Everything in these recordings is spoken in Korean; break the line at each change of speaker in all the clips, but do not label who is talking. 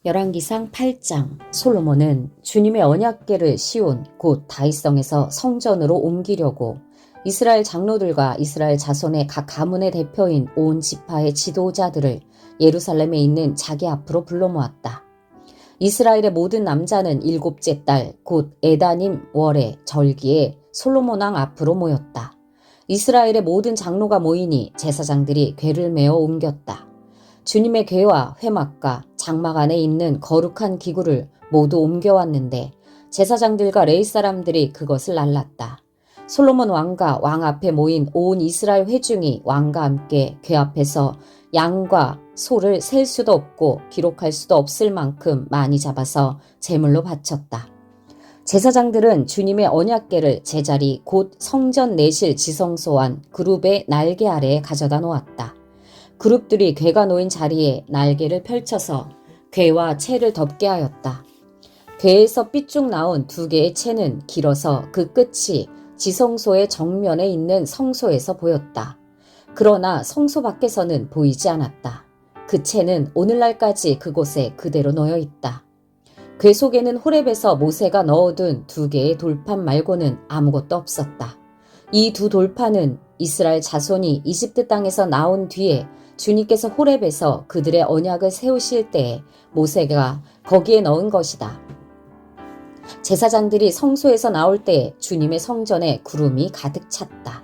열왕기상 8장. 솔로몬은 주님의 언약궤를 시온 곧 다윗성에서 성전으로 옮기려고 이스라엘 장로들과 이스라엘 자손의 각 가문의 대표인 온 지파의 지도자들을 예루살렘에 있는 자기 앞으로 불러 모았다. 이스라엘의 모든 남자는 일곱째 달 곧 에다님 월의 절기에 솔로몬 왕 앞으로 모였다. 이스라엘의 모든 장로가 모이니 제사장들이 궤를 메어 옮겼다. 주님의 궤와 회막과 장막 안에 있는 거룩한 기구를 모두 옮겨왔는데 제사장들과 레위 사람들이 그것을 날랐다. 솔로몬 왕과 왕 앞에 모인 온 이스라엘 회중이 왕과 함께 궤 앞에서 양과 소를 셀 수도 없고 기록할 수도 없을 만큼 많이 잡아서 제물로 바쳤다. 제사장들은 주님의 언약궤를 제자리 곧 성전 내실 지성소 안 그룹의 날개 아래에 가져다 놓았다. 그룹들이 궤가 놓인 자리에 날개를 펼쳐서 궤와 채를 덮게 하였다. 궤에서 삐쭉 나온 두 개의 채는 길어서 그 끝이 지성소의 정면에 있는 성소에서 보였다. 그러나 성소 밖에서는 보이지 않았다. 그 채는 오늘날까지 그곳에 그대로 놓여 있다. 궤 속에는 호렙에서 모세가 넣어둔 두 개의 돌판 말고는 아무것도 없었다. 이 두 돌판은 이스라엘 자손이 이집트 땅에서 나온 뒤에 주님께서 호렙에서 그들의 언약을 세우실 때에 모세가 거기에 넣은 것이다. 제사장들이 성소에서 나올 때에 주님의 성전에 구름이 가득 찼다.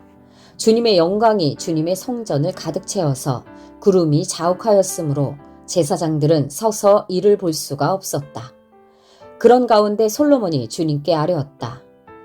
주님의 영광이 주님의 성전을 가득 채워서 구름이 자욱하였으므로 제사장들은 서서 이를 볼 수가 없었다. 그런 가운데 솔로몬이 주님께 아뢰었다.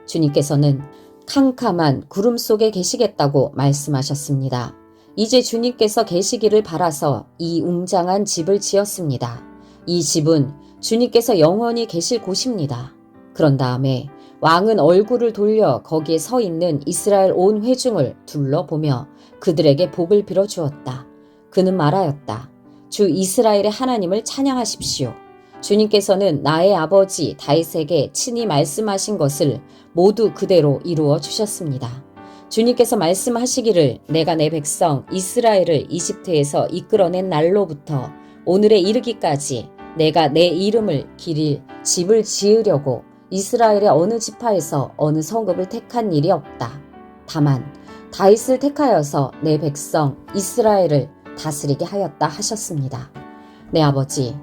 주님께서는 캄캄한 구름 속에 계시겠다고 말씀하셨습니다. 이제 주님께서 계시기를 바라서 이 웅장한 집을 지었습니다. 이 집은 주님께서 영원히 계실 곳입니다. 그런 다음에 왕은 얼굴을 돌려 거기에 서 있는 이스라엘 온 회중을 둘러보며 그들에게 복을 빌어 주었다. 그는 말하였다. 주 이스라엘의 하나님을 찬양하십시오. 주님께서는 나의 아버지 다윗에게 친히 말씀하신 것을 모두 그대로 이루어 주셨습니다. 주님께서 말씀하시기를 내가 내 백성 이스라엘을 이집트에서 이끌어낸 날로부터 오늘에 이르기까지 내가 내 이름을 기릴 집을 지으려고 이스라엘의 어느 지파에서 어느 성읍을 택한 일이 없다. 다만 다윗을 택하여서 내 백성 이스라엘을 다스리게 하였다 하셨습니다. 내 아버지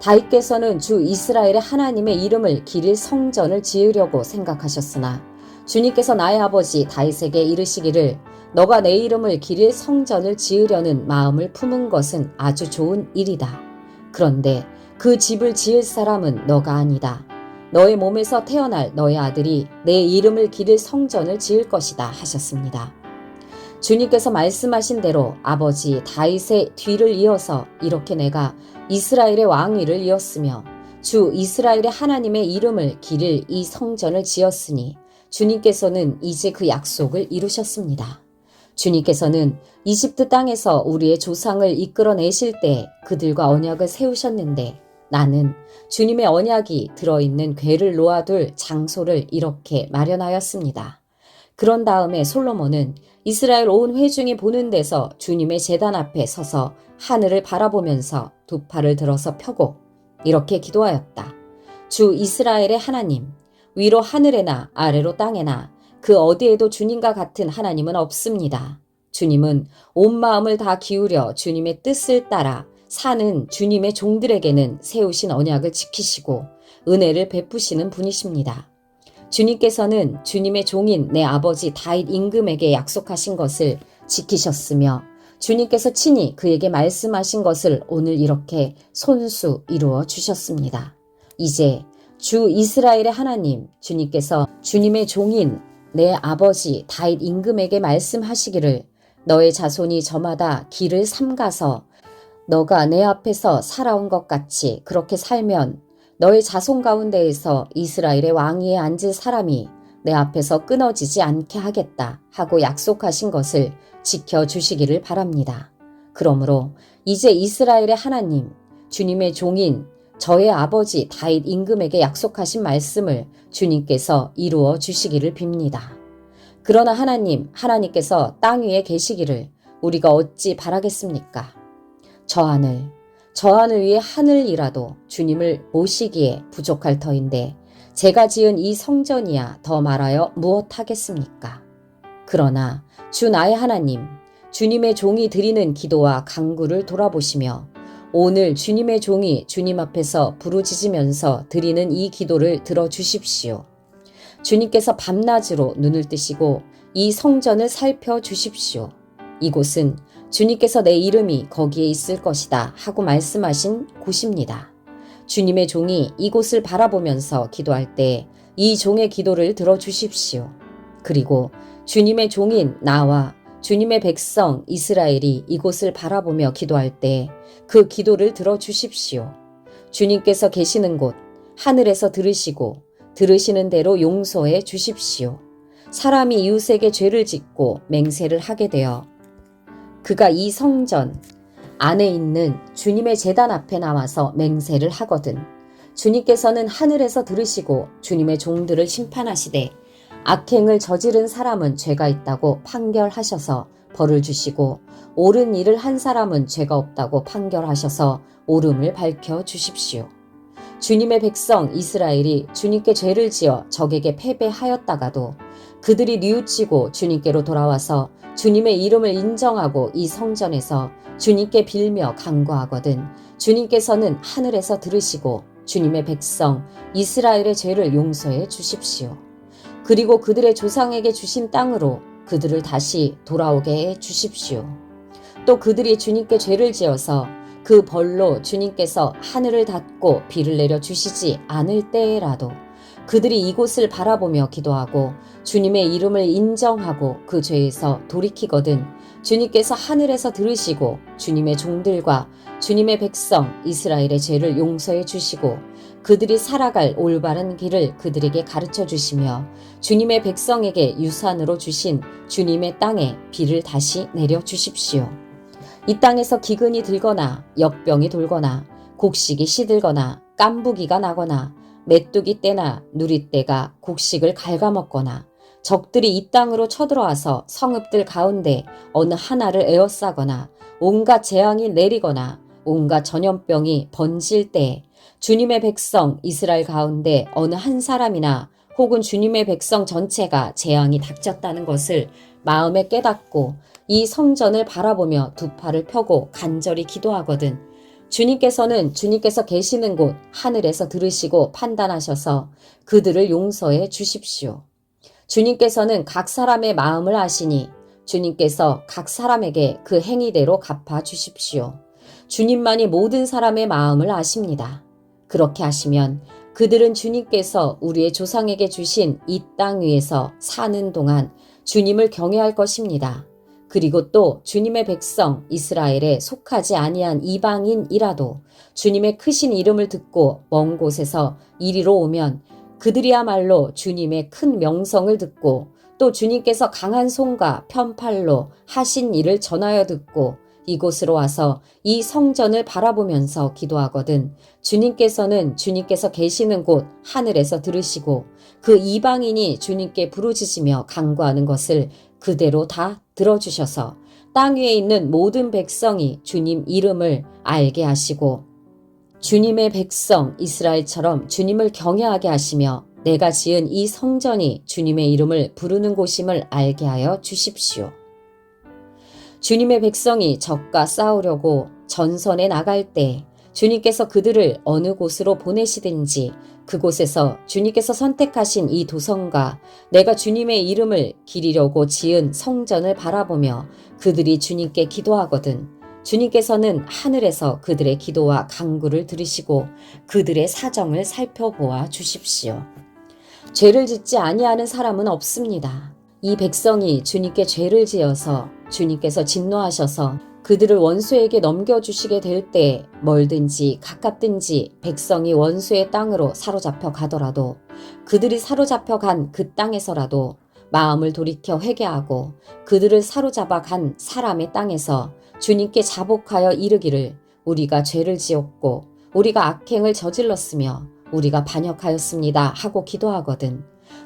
다윗께서는 주 이스라엘의 하나님의 이름을 기릴 성전을 지으려고 생각하셨으나 주님께서 나의 아버지 다윗에게 이르시기를 너가 내 이름을 기릴 성전을 지으려는 마음을 품은 것은 아주 좋은 일이다. 그런데 그 집을 지을 사람은 너가 아니다. 너의 몸에서 태어날 너의 아들이 내 이름을 기릴 성전을 지을 것이다 하셨습니다. 주님께서 말씀하신 대로 아버지 다윗의 뒤를 이어서 이렇게 내가 이스라엘의 왕위를 이었으며 주 이스라엘의 하나님의 이름을 기릴 이 성전을 지었으니 주님께서는 이제 그 약속을 이루셨습니다. 주님께서는 이집트 땅에서 우리의 조상을 이끌어내실 때 그들과 언약을 세우셨는데 나는 주님의 언약이 들어있는 궤를 놓아둘 장소를 이렇게 마련하였습니다. 그런 다음에 솔로몬은 이스라엘 온 회중이 보는 데서 주님의 제단 앞에 서서 하늘을 바라보면서 두 팔을 들어서 펴고 이렇게 기도하였다. 주 이스라엘의 하나님, 위로 하늘에나 아래로 땅에나 그 어디에도 주님과 같은 하나님은 없습니다. 주님은 온 마음을 다 기울여 주님의 뜻을 따라 사는 주님의 종들에게는 세우신 언약을 지키시고 은혜를 베푸시는 분이십니다. 주님께서는 주님의 종인 내 아버지 다윗 임금에게 약속하신 것을 지키셨으며 주님께서 친히 그에게 말씀하신 것을 오늘 이렇게 손수 이루어 주셨습니다. 이제 주 이스라엘의 하나님 주님께서 주님의 종인 내 아버지 다윗 임금에게 말씀하시기를 너의 자손이 저마다 길을 삼가서 너가 내 앞에서 살아온 것 같이 그렇게 살면 너의 자손 가운데에서 이스라엘의 왕위에 앉을 사람이 내 앞에서 끊어지지 않게 하겠다 하고 약속하신 것을 지켜주시기를 바랍니다. 그러므로 이제 이스라엘의 하나님 주님의 종인 저의 아버지 다윗 임금에게 약속하신 말씀을 주님께서 이루어 주시기를 빕니다. 그러나 하나님께서 땅 위에 계시기를 우리가 어찌 바라겠습니까? 저 하늘, 저한을 위해 하늘이라도 주님을 모시기에 부족할 터인데 제가 지은 이 성전이야 더 말하여 무엇하겠습니까? 그러나 주 나의 하나님, 주님의 종이 드리는 기도와 간구를 돌아보시며 오늘 주님의 종이 주님 앞에서 부르짖으면서 드리는 이 기도를 들어주십시오. 주님께서 밤낮으로 눈을 뜨시고 이 성전을 살펴주십시오. 이곳은 주님께서 내 이름이 거기에 있을 것이다 하고 말씀하신 곳입니다. 주님의 종이 이곳을 바라보면서 기도할 때 이 종의 기도를 들어주십시오. 그리고 주님의 종인 나와 주님의 백성 이스라엘이 이곳을 바라보며 기도할 때 그 기도를 들어주십시오. 주님께서 계시는 곳 하늘에서 들으시고 들으시는 대로 용서해 주십시오. 사람이 이웃에게 죄를 짓고 맹세를 하게 되어 그가 이 성전 안에 있는 주님의 제단 앞에 나와서 맹세를 하거든 주님께서는 하늘에서 들으시고 주님의 종들을 심판하시되 악행을 저지른 사람은 죄가 있다고 판결하셔서 벌을 주시고 옳은 일을 한 사람은 죄가 없다고 판결하셔서 옳음을 밝혀 주십시오. 주님의 백성 이스라엘이 주님께 죄를 지어 적에게 패배하였다가도 그들이 뉘우치고 주님께로 돌아와서 주님의 이름을 인정하고 이 성전에서 주님께 빌며 간구하거든 주님께서는 하늘에서 들으시고 주님의 백성 이스라엘의 죄를 용서해 주십시오. 그리고 그들의 조상에게 주신 땅으로 그들을 다시 돌아오게 해 주십시오. 또 그들이 주님께 죄를 지어서 그 벌로 주님께서 하늘을 닫고 비를 내려 주시지 않을 때라도 그들이 이곳을 바라보며 기도하고 주님의 이름을 인정하고 그 죄에서 돌이키거든 주님께서 하늘에서 들으시고 주님의 종들과 주님의 백성 이스라엘의 죄를 용서해 주시고 그들이 살아갈 올바른 길을 그들에게 가르쳐 주시며 주님의 백성에게 유산으로 주신 주님의 땅에 비를 다시 내려 주십시오. 이 땅에서 기근이 들거나 역병이 돌거나 곡식이 시들거나 깐부기가 나거나 메뚜기 떼나 누리떼가 곡식을 갉아먹거나 적들이 이 땅으로 쳐들어와서 성읍들 가운데 어느 하나를 에워싸거나 온갖 재앙이 내리거나 온갖 전염병이 번질 때에 주님의 백성 이스라엘 가운데 어느 한 사람이나 혹은 주님의 백성 전체가 재앙이 닥쳤다는 것을 마음에 깨닫고 이 성전을 바라보며 두 팔을 펴고 간절히 기도하거든 주님께서는 주님께서 계시는 곳 하늘에서 들으시고 판단하셔서 그들을 용서해 주십시오. 주님께서는 각 사람의 마음을 아시니 주님께서 각 사람에게 그 행위대로 갚아 주십시오. 주님만이 모든 사람의 마음을 아십니다. 그렇게 하시면 그들은 주님께서 우리의 조상에게 주신 이 땅 위에서 사는 동안 주님을 경외할 것입니다. 그리고 또 주님의 백성 이스라엘에 속하지 아니한 이방인이라도 주님의 크신 이름을 듣고 먼 곳에서 이리로 오면 그들이야말로 주님의 큰 명성을 듣고 또 주님께서 강한 손과 편팔로 하신 일을 전하여 듣고 이곳으로 와서 이 성전을 바라보면서 기도하거든 주님께서는 주님께서 계시는 곳 하늘에서 들으시고 그 이방인이 주님께 부르짖으며 간구하는 것을 그대로 다 들어주셔서 땅 위에 있는 모든 백성이 주님 이름을 알게 하시고 주님의 백성 이스라엘처럼 주님을 경외하게 하시며 내가 지은 이 성전이 주님의 이름을 부르는 곳임을 알게 하여 주십시오. 주님의 백성이 적과 싸우려고 전선에 나갈 때 주님께서 그들을 어느 곳으로 보내시든지 그곳에서 주님께서 선택하신 이 도성과 내가 주님의 이름을 기리려고 지은 성전을 바라보며 그들이 주님께 기도하거든 주님께서는 하늘에서 그들의 기도와 간구를 들으시고 그들의 사정을 살펴보아 주십시오. 죄를 짓지 아니하는 사람은 없습니다. 이 백성이 주님께 죄를 지어서 주님께서 진노하셔서 그들을 원수에게 넘겨주시게 될 때 멀든지 가깝든지 백성이 원수의 땅으로 사로잡혀 가더라도 그들이 사로잡혀 간 그 땅에서라도 마음을 돌이켜 회개하고 그들을 사로잡아 간 사람의 땅에서 주님께 자복하여 이르기를 우리가 죄를 지었고 우리가 악행을 저질렀으며 우리가 반역하였습니다 하고 기도하거든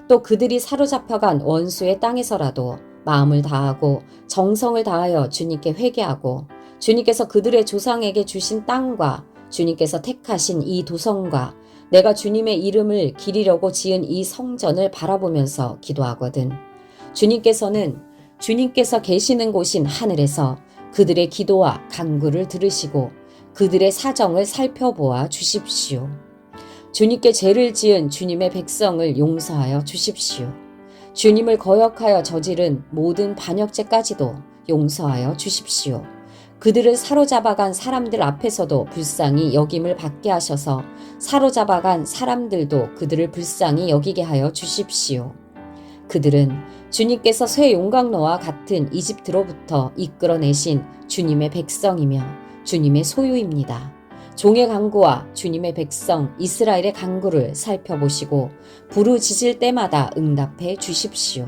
또 그들이 사로잡혀간 원수의 땅에서라도 마음을 다하고 정성을 다하여 주님께 회개하고 주님께서 그들의 조상에게 주신 땅과 주님께서 택하신 이 도성과 내가 주님의 이름을 기리려고 지은 이 성전을 바라보면서 기도하거든. 주님께서 계시는 곳인 하늘에서 그들의 기도와 간구를 들으시고 그들의 사정을 살펴보아 주십시오. 주님께 죄를 지은 주님의 백성을 용서하여 주십시오. 주님을 거역하여 저지른 모든 반역죄까지도 용서하여 주십시오. 그들을 사로잡아간 사람들 앞에서도 불쌍히 여김을 받게 하셔서 사로잡아간 사람들도 그들을 불쌍히 여기게 하여 주십시오. 그들은 주님께서 새 용광로와 같은 이집트로부터 이끌어내신 주님의 백성이며 주님의 소유입니다. 종의 간구와 주님의 백성 이스라엘의 간구를 살펴보시고 부르짖을 때마다 응답해 주십시오.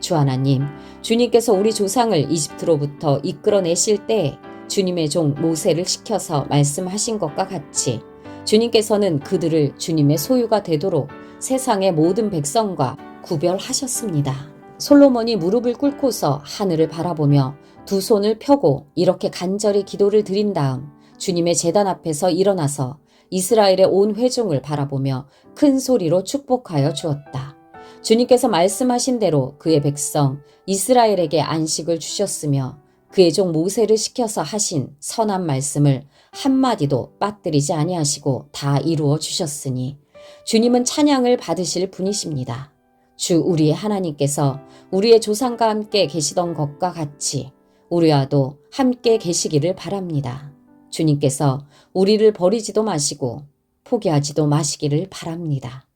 주 하나님, 주님께서 우리 조상을 이집트로부터 이끌어내실 때 주님의 종 모세를 시켜서 말씀하신 것과 같이 주님께서는 그들을 주님의 소유가 되도록 세상의 모든 백성과 구별하셨습니다. 솔로몬이 무릎을 꿇고서 하늘을 바라보며 두 손을 펴고 이렇게 간절히 기도를 드린 다음 주님의 제단 앞에서 일어나서 이스라엘의 온 회중을 바라보며 큰 소리로 축복하여 주었다. 주님께서 말씀하신 대로 그의 백성 이스라엘에게 안식을 주셨으며 그의 종 모세를 시켜서 하신 선한 말씀을 한마디도 빠뜨리지 아니하시고 다 이루어 주셨으니 주님은 찬양을 받으실 분이십니다. 주 우리의 하나님께서 우리의 조상과 함께 계시던 것과 같이 우리와도 함께 계시기를 바랍니다. 주님께서 우리를 버리지도 마시고 포기하지도 마시기를 바랍니다.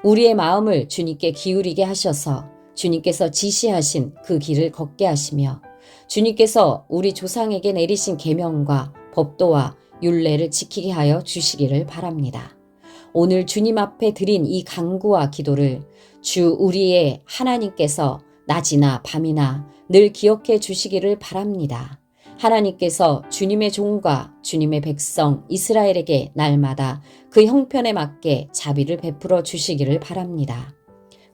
우리의 마음을 주님께 기울이게 하셔서 주님께서 지시하신 그 길을 걷게 하시며 주님께서 우리 조상에게 내리신 계명과 법도와 율례를 지키게 하여 주시기를 바랍니다. 오늘 주님 앞에 드린 이 간구와 기도를 주 우리의 하나님께서 낮이나 밤이나 늘 기억해 주시기를 바랍니다. 하나님께서 주님의 종과 주님의 백성 이스라엘에게 날마다 그 형편에 맞게 자비를 베풀어 주시기를 바랍니다.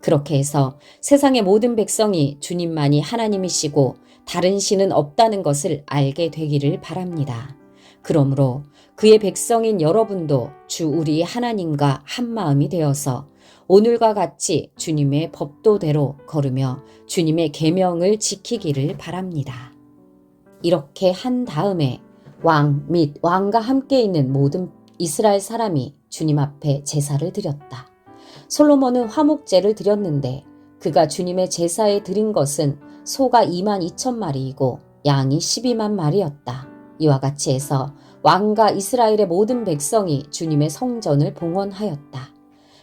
그렇게 해서 세상의 모든 백성이 주님만이 하나님이시고 다른 신은 없다는 것을 알게 되기를 바랍니다. 그러므로 그의 백성인 여러분도 주 우리 하나님과 한마음이 되어서 오늘과 같이 주님의 법도대로 걸으며 주님의 계명을 지키기를 바랍니다. 이렇게 한 다음에 왕 및 왕과 함께 있는 모든 이스라엘 사람이 주님 앞에 제사를 드렸다. 솔로몬은 화목제를 드렸는데 그가 주님의 제사에 드린 것은 소가 22,000마리이고 양이 12만 마리였다. 이와 같이 해서 왕과 이스라엘의 모든 백성이 주님의 성전을 봉헌하였다.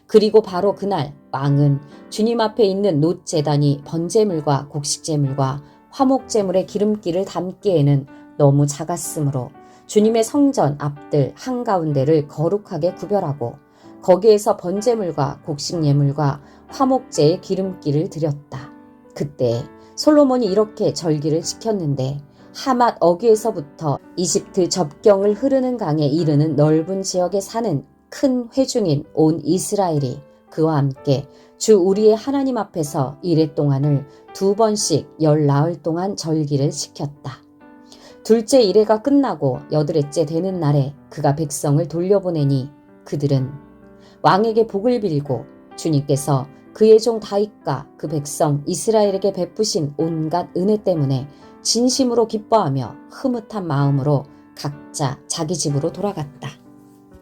그리고 바로 그날 왕은 주님 앞에 있는 놋제단이 번제물과 곡식제물과 화목제물의 기름기를 담기에는 너무 작았으므로 주님의 성전 앞들 한가운데를 거룩하게 구별하고 거기에서 번제물과 곡식예물과 화목제의 기름기를 드렸다. 그때 솔로몬이 이렇게 절기를 지켰는데 하맛 어귀에서부터 이집트 접경을 흐르는 강에 이르는 넓은 지역에 사는 큰 회중인 온 이스라엘이 그와 함께 주 우리의 하나님 앞에서 이레 동안을 2번씩 열 나흘 동안 절기를 지켰다. 둘째 이레가 끝나고 여드레째 되는 날에 그가 백성을 돌려보내니 그들은 왕에게 복을 빌고 주님께서 그의 종 다윗과 그 백성 이스라엘에게 베푸신 온갖 은혜 때문에 진심으로 기뻐하며 흐뭇한 마음으로 각자 자기 집으로 돌아갔다.